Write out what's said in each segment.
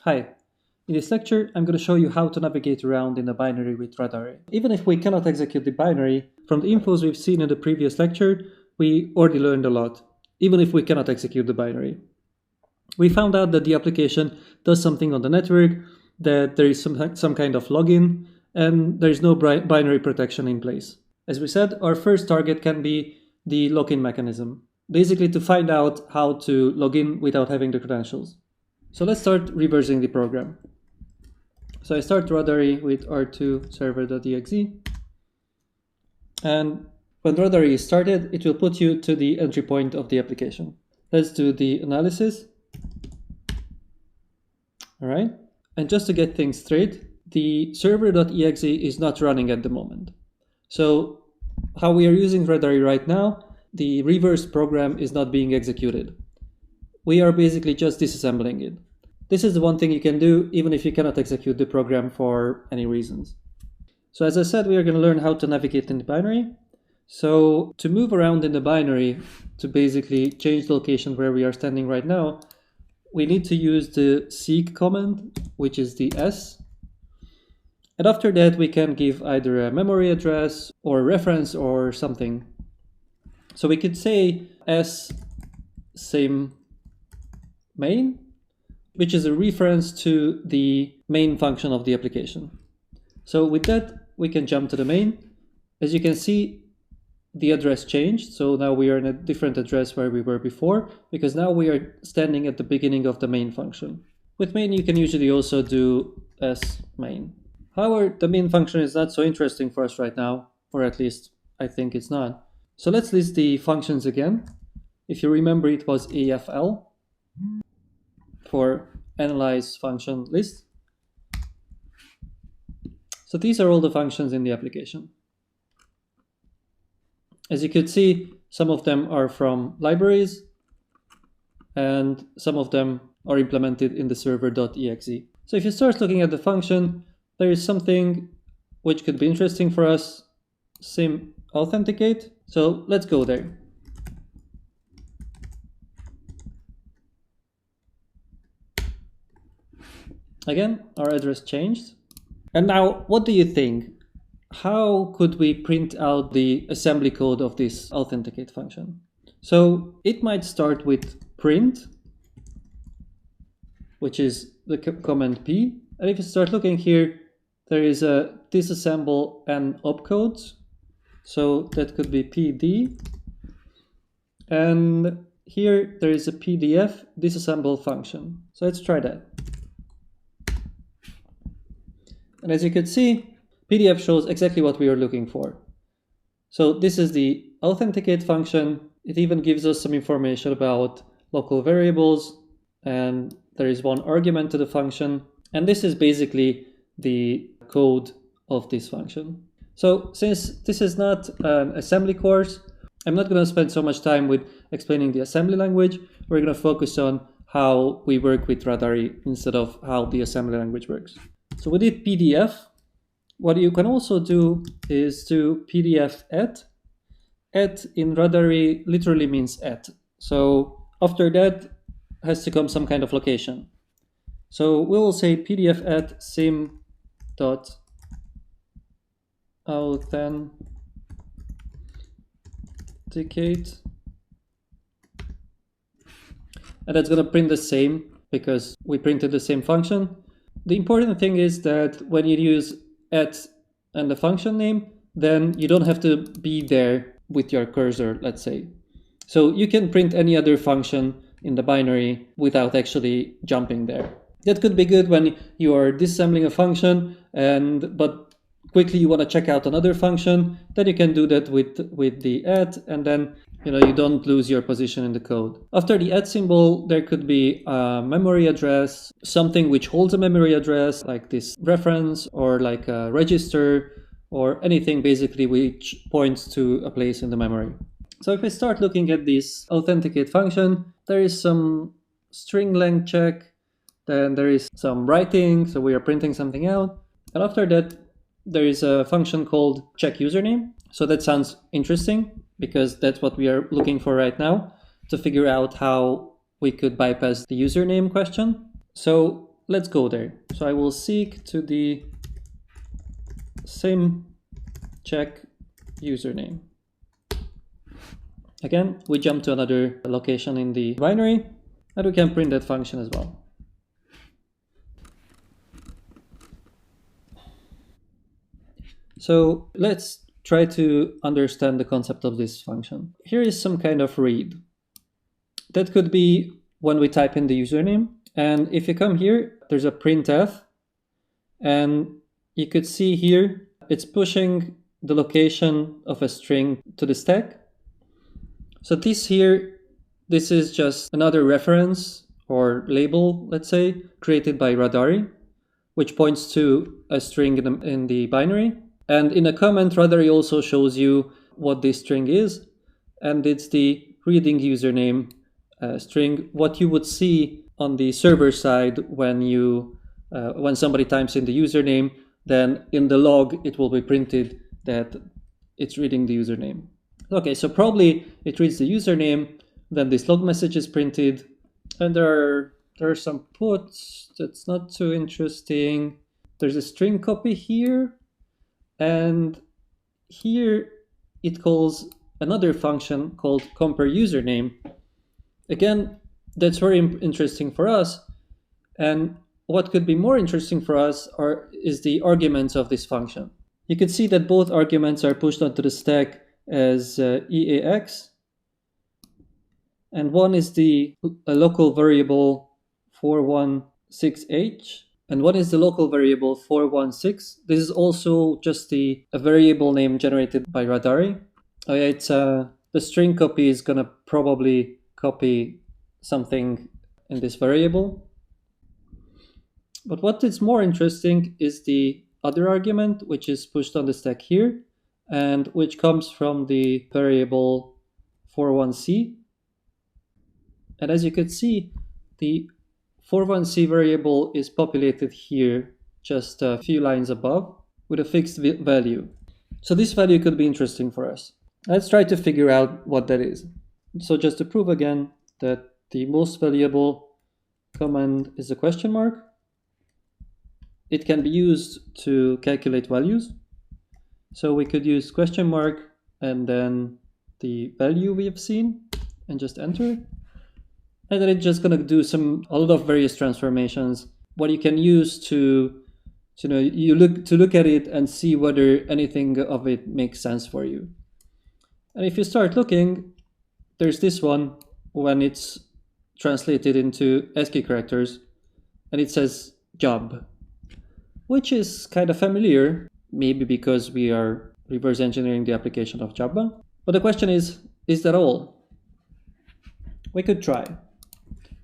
Hi, in this lecture I'm going to show you how to navigate around in the binary with Radare. Even if we cannot execute the binary, from the infos we've seen in the previous lecture, we already learned a lot, even if we cannot execute the binary. We found out that the application does something on the network, that there is some kind of login, and there is no binary protection in place. As we said, our first target can be the login mechanism, basically to find out how to log in without having the credentials. So let's start reversing the program. So I start Radare with r2 server.exe. And when Radare is started, it will put you to the entry point of the application. Let's do the analysis. All right. And just to get things straight, the server.exe is not running at the moment. So how we are using Radare right now, the reverse program is not being executed. We are basically just disassembling it. This is the one thing you can do even if you cannot execute the program for any reasons. So as I said, we are going to learn how to navigate in the binary. So to move around in the binary, to basically change the location where we are standing right now, we need to use the seek command, which is the S. And after that, we can give either a memory address or a reference or something. So we could say S sim main, which is a reference to the main function of the application. So with that, we can jump to the main. As you can see, the address changed. So now we are in a different address where we were before, because now we are standing at the beginning of the main function. With main, you can usually also do s main. However, the main function is not so interesting for us right now, or at least I think it's not. So let's list the functions again. If you remember, it was AFL for analyze function list. So these are all the functions in the application. As you could see, some of them are from libraries and some of them are implemented in the server.exe. So if you start looking at the function, there is something which could be interesting for us, sim authenticate. So let's go there. Again, our address changed. And now, what do you think? How could we print out the assembly code of this authenticate function? So it might start with print, which is the command P. And if you start looking here, there is a disassemble and opcodes. So that could be PD. And here there is a PDF disassemble function. So let's try that. And as you can see, PDF shows exactly what we are looking for. So this is the authenticate function. It even gives us some information about local variables, and there is one argument to the function. And this is basically the code of this function. So since this is not an assembly course, I'm not going to spend so much time with explaining the assembly language. We're going to focus on how we work with Radare instead of how the assembly language works. So we did PDF. What you can also do is to PDF at. At in Radare literally means at. So after that has to come some kind of location. So we will say PDF at sim dot authenticate. And that's going to print the same because we printed the same function. The important thing is that when you use at and the function name, then you don't have to be there with your cursor, let's say. So you can print any other function in the binary without actually jumping there. That could be good when you are disassembling a function, but quickly you want to check out another function. Then you can do that with the at, and then you don't lose your position in the code. After the at symbol, there could be a memory address, something which holds a memory address, like this reference or like a register or anything basically which points to a place in the memory. So if we start looking at this authenticate function, there is some string length check, then there is some writing, so we are printing something out. And after that, there is a function called check username. So that sounds interesting because that's what we are looking for right now, to figure out how we could bypass the username question. So let's go there. So I will seek to the same check username. Again, we jump to another location in the binary, and we can print that function as well. So let's try to understand the concept of this function. Here is some kind of read. That could be when we type in the username. And if you come here, there's a printf. And you could see here, it's pushing the location of a string to the stack. So this here, this is just another reference or label, let's say, created by Radari, which points to a string in the binary. And in a comment, Radari also shows you what this string is. And it's the reading username string, what you would see on the server side when somebody types in the username, then in the log, it will be printed that it's reading the username. Okay, so probably it reads the username, then this log message is printed, and there are some puts. That's not too interesting. There's a string copy here, and here it calls another function called compare username. Again, that's very interesting for us. And what could be more interesting for us is the arguments of this function. You can see that both arguments are pushed onto the stack as EAX. And one is the local variable 416H. And one is the local variable 416. This is also just a variable name generated by Radari. Oh yeah, it's the string copy is gonna probably copy something in this variable. But what is more interesting is the other argument, which is pushed on the stack here, and which comes from the variable 41C. And as you can see, the 41C variable is populated here just a few lines above with a fixed value. So this value could be interesting for us. Let's try to figure out what that is. So just to prove again that the most valuable command is a question mark. It can be used to calculate values. So we could use question mark and then the value we have seen and just enter. And then it's just going to do a lot of various transformations. What you can use to look at it and see whether anything of it makes sense for you. And if you start looking, there's this one when it's translated into ASCII characters, and it says job, which is kind of familiar, maybe because we are reverse engineering the application of Java. But the question is that all? We could try.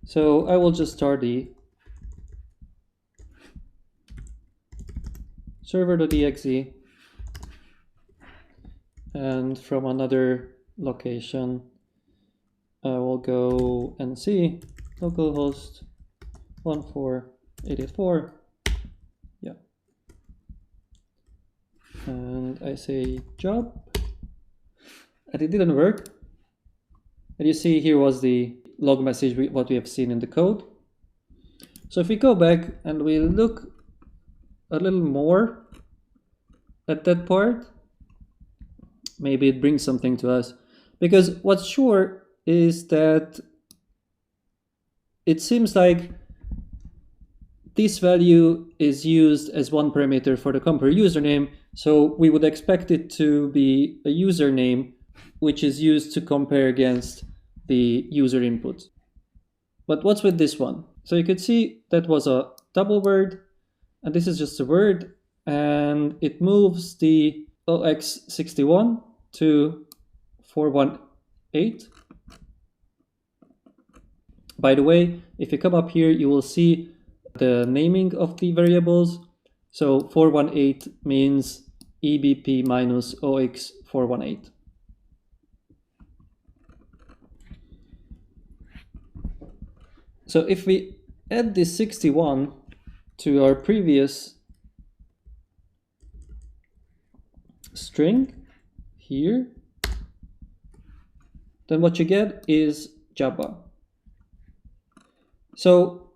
So I will just start the server.exe, and from another location, I will go and see localhost 14884. Yeah. And I say job, and it didn't work. And you see here was the log message, what we have seen in the code. So if we go back and we look a little more at that part, maybe it brings something to us. Because what's sure is that it seems like this value is used as one parameter for the compare username. So we would expect it to be a username, which is used to compare against the user input. But what's with this one? So you could see that was a double word, and this is just a word, and it moves the OX61 to 418. By the way, if you come up here, you will see the naming of the variables. So 418 means EBP minus OX418. So if we add this 61 to our previous string here, then what you get is Java. So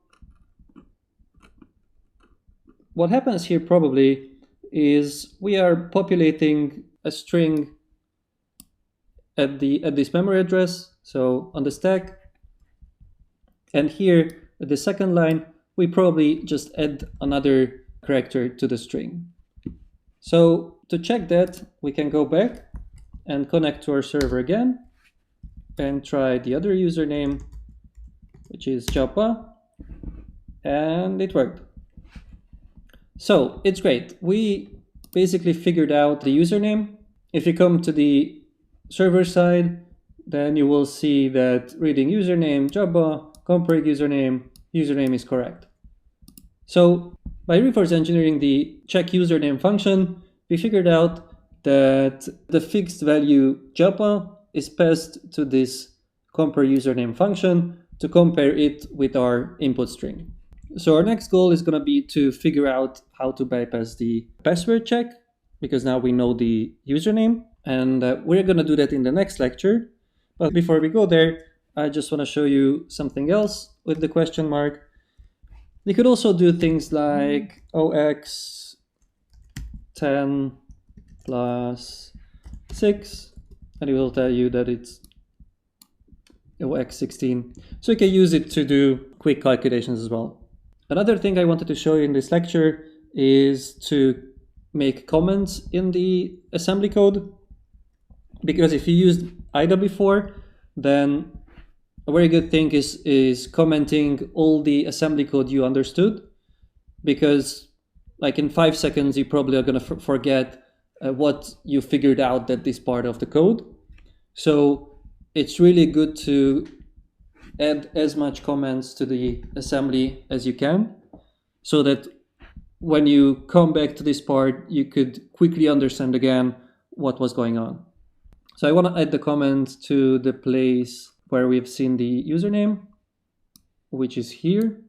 what happens here probably is we are populating a string at this memory address, so on the stack. And here at the second line, we probably just add another character to the string. So to check that, we can go back and connect to our server again and try the other username, which is Japa, and it worked. So it's great. We basically figured out the username. If you come to the server side, then you will see that reading username Japa, comparing username is correct. So by reverse engineering the check username function, we figured out that the fixed value Japa is passed to this compare username function to compare it with our input string. So our next goal is going to be to figure out how to bypass the password check, because now we know the username, and we're going to do that in the next lecture. But before we go there, I just want to show you something else with the question mark. You could also do things like OX 10 plus 6, and it will tell you that it's OX 16. So you can use it to do quick calculations as well. Another thing I wanted to show you in this lecture is to make comments in the assembly code. Because if you used IDA before, then a very good thing is commenting all the assembly code you understood. Because like in 5 seconds, you probably are going to forget what you figured out at this part of the code. So it's really good to add as much comments to the assembly as you can, so that when you come back to this part, you could quickly understand again what was going on. So I want to add the comment to the place where we've seen the username, which is here.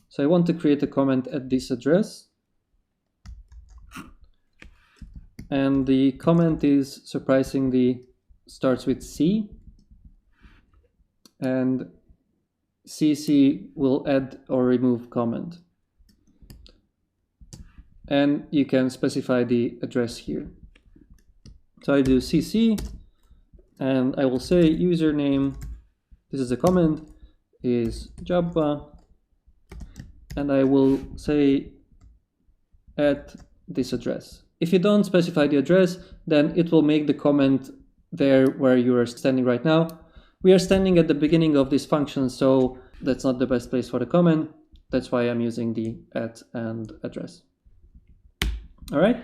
So I want to create a comment at this address. And the comment is surprisingly starts with C. And CC will add or remove comment. And you can specify the address here. So I do CC, and I will say username, this is a comment, is Japa, and I will say at this address. If you don't specify the address, then it will make the comment there where you are standing right now. We are standing at the beginning of this function, so that's not the best place for the comment. That's why I'm using the at and address. All right.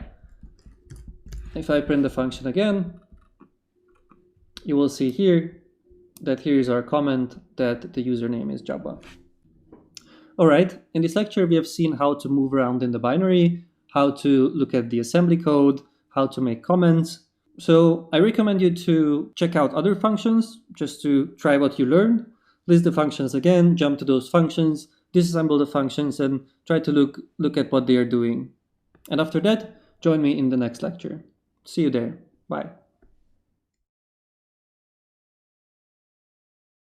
If I print the function again, you will see here that here is our comment that the username is Japa. All right. In this lecture, we have seen how to move around in the binary, how to look at the assembly code, how to make comments. So I recommend you to check out other functions just to try what you learned. List the functions again, jump to those functions, disassemble the functions, and try to look at what they are doing. And after that, join me in the next lecture. See you there. Bye.